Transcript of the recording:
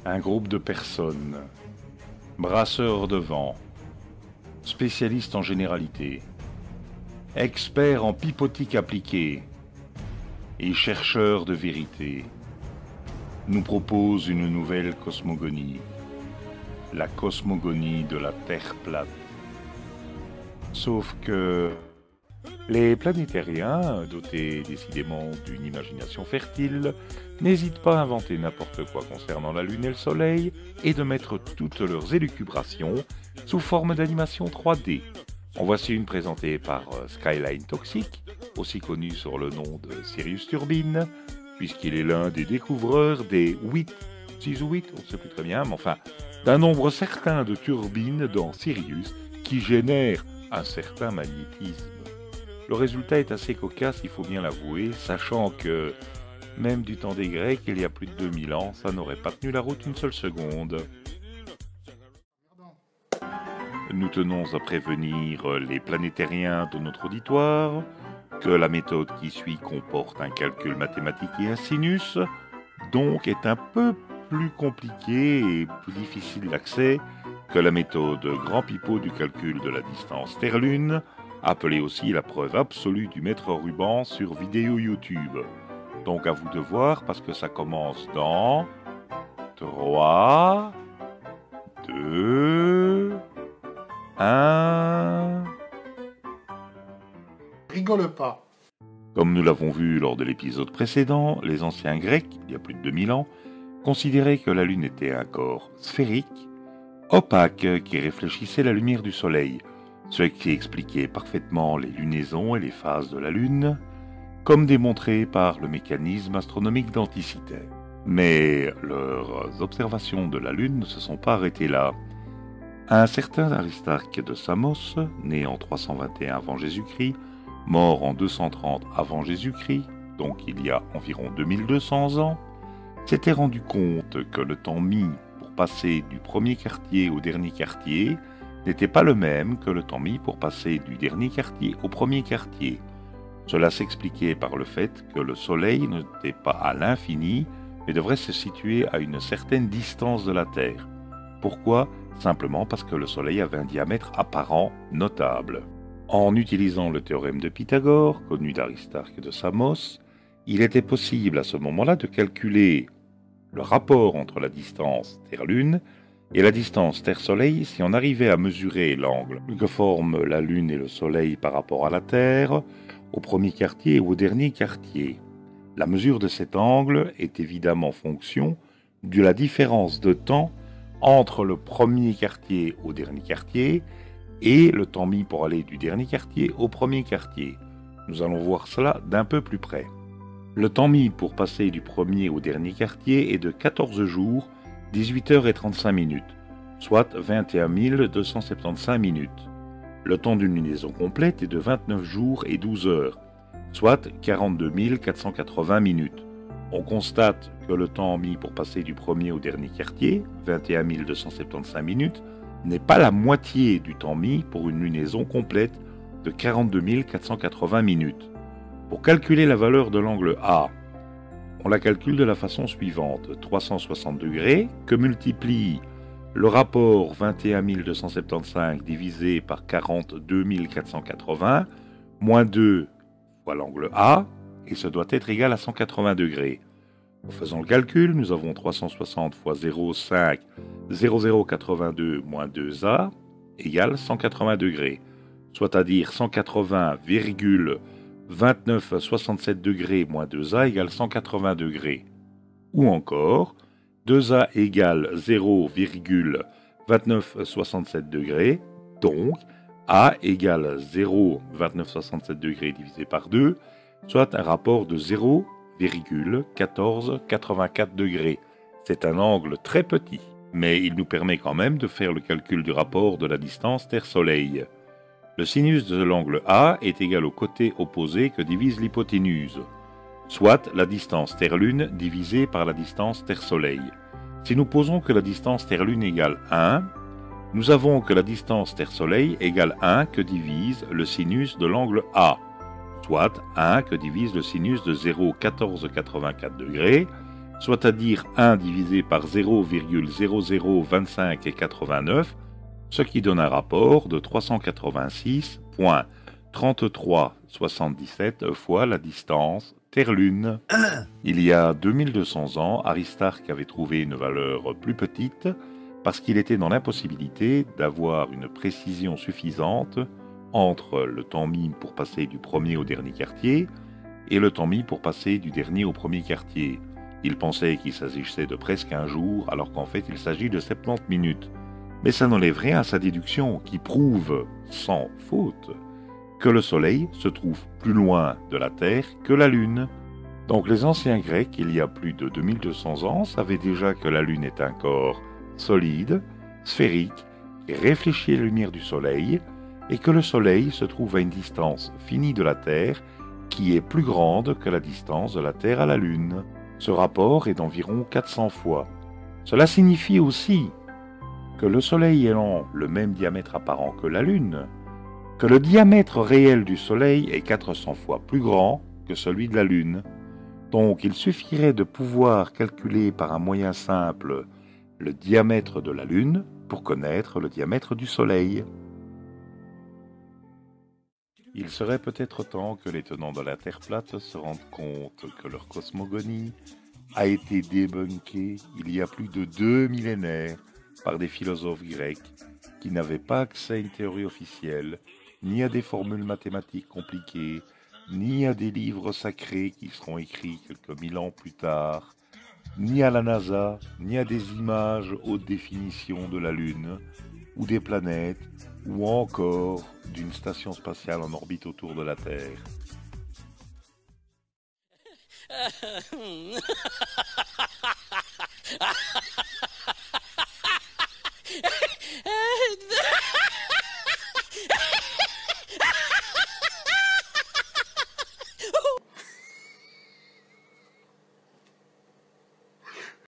Un groupe de personnes, brasseurs de vent, spécialistes en généralité, experts en pipotique appliquée et chercheurs de vérité, nous proposent une nouvelle cosmogonie, la cosmogonie de la Terre plate. Sauf que les planétariens, dotés décidément d'une imagination fertile, n'hésitent pas à inventer n'importe quoi concernant la Lune et le Soleil et de mettre toutes leurs élucubrations sous forme d'animation 3D. En voici une présentée par Skyline Toxic, aussi connu sur le nom de Sirius Turbine, puisqu'il est l'un des découvreurs des 6 ou 8, on ne sait plus très bien, mais enfin, d'un nombre certain de turbines dans Sirius qui génèrent un certain magnétisme. Le résultat est assez cocasse, il faut bien l'avouer, sachant que, même du temps des Grecs, il y a plus de 2000 ans, ça n'aurait pas tenu la route une seule seconde. Nous tenons à prévenir les planétariens de notre auditoire que la méthode qui suit comporte un calcul mathématique et un sinus, donc est un peu plus compliquée et plus difficile d'accès que la méthode grand pipeau du calcul de la distance Terre-Lune, appelée aussi la preuve absolue du maître ruban sur vidéo YouTube. Donc à vous de voir parce que ça commence dans 3, 2, 1... Rigole pas. Comme nous l'avons vu lors de l'épisode précédent, les anciens Grecs, il y a plus de 2000 ans, considéraient que la Lune était un corps sphérique, opaque, qui réfléchissait la lumière du Soleil, ce qui expliquait parfaitement les lunaisons et les phases de la Lune, comme démontré par le mécanisme astronomique d'Anticythère. Mais leurs observations de la Lune ne se sont pas arrêtées là. Un certain Aristarque de Samos, né en 321 avant Jésus-Christ, mort en 230 avant Jésus-Christ, donc il y a environ 2200 ans, s'était rendu compte que le temps mis pour passer du premier quartier au dernier quartier n'était pas le même que le temps mis pour passer du dernier quartier au premier quartier. Cela s'expliquait par le fait que le Soleil n'était pas à l'infini, mais devrait se situer à une certaine distance de la Terre. Pourquoi ? Simplement parce que le Soleil avait un diamètre apparent notable. En utilisant le théorème de Pythagore, connu d'Aristarque de Samos, il était possible à ce moment-là de calculer le rapport entre la distance Terre-Lune et la distance Terre-Soleil si on arrivait à mesurer l'angle que forment la Lune et le Soleil par rapport à la Terre, au premier quartier et au dernier quartier. La mesure de cet angle est évidemment fonction de la différence de temps entre le premier quartier au dernier quartier et le temps mis pour aller du dernier quartier au premier quartier. Nous allons voir cela d'un peu plus près. Le temps mis pour passer du premier au dernier quartier est de 14 jours, 18h35, soit 21 275 minutes. Le temps d'une lunaison complète est de 29 jours et 12 heures, soit 42 480 minutes. On constate que le temps mis pour passer du premier au dernier quartier, 21 275 minutes, n'est pas la moitié du temps mis pour une lunaison complète de 42 480 minutes. Pour calculer la valeur de l'angle A, on la calcule de la façon suivante. 360 degrés que multiplie le rapport 21 275 divisé par 42 480 moins 2 fois l'angle A, et ce doit être égal à 180 degrés. En faisant le calcul, nous avons 360 fois 0,5 0082 moins 2A égale 180 degrés, soit à dire 180,2967 degrés moins 2A égale 180 degrés. Ou encore, 2A égale 0,2967 degrés, donc A égale 0,2967 degrés divisé par 2, soit un rapport de 0,1484 degrés. C'est un angle très petit, mais il nous permet quand même de faire le calcul du rapport de la distance Terre-Soleil. Le sinus de l'angle A est égal au côté opposé que divise l'hypoténuse, soit la distance Terre-Lune divisée par la distance Terre-Soleil. Si nous posons que la distance Terre-Lune égale 1, nous avons que la distance Terre-Soleil égale 1 que divise le sinus de l'angle A, soit 1 que divise le sinus de 0,1484 degrés, soit à dire 1 divisé par 0,002589, ce qui donne un rapport de 386,3377 fois la distance Terre-Lune. Il y a 2200 ans, Aristarque avait trouvé une valeur plus petite parce qu'il était dans l'impossibilité d'avoir une précision suffisante entre le temps mis pour passer du premier au dernier quartier et le temps mis pour passer du dernier au premier quartier. Il pensait qu'il s'agissait de presque un jour, alors qu'en fait il s'agit de 70 minutes. Mais ça n'enlève rien à sa déduction, qui prouve, sans faute, que le Soleil se trouve plus loin de la Terre que la Lune. Donc les anciens Grecs, il y a plus de 2200 ans, savaient déjà que la Lune est un corps solide, sphérique, qui réfléchit la lumière du Soleil, et que le Soleil se trouve à une distance finie de la Terre, qui est plus grande que la distance de la Terre à la Lune. Ce rapport est d'environ 400 fois. Cela signifie aussi que le Soleil ayant le même diamètre apparent que la Lune, que le diamètre réel du Soleil est 400 fois plus grand que celui de la Lune. Donc il suffirait de pouvoir calculer par un moyen simple le diamètre de la Lune pour connaître le diamètre du Soleil. Il serait peut-être temps que les tenants de la Terre plate se rendent compte que leur cosmogonie a été débunkée il y a plus de 2 millénaires par des philosophes grecs qui n'avaient pas accès à une théorie officielle, ni à des formules mathématiques compliquées, ni à des livres sacrés qui seront écrits quelques 1000 ans plus tard, ni à la NASA, ni à des images haute définition de la Lune, ou des planètes, ou encore d'une station spatiale en orbite autour de la Terre.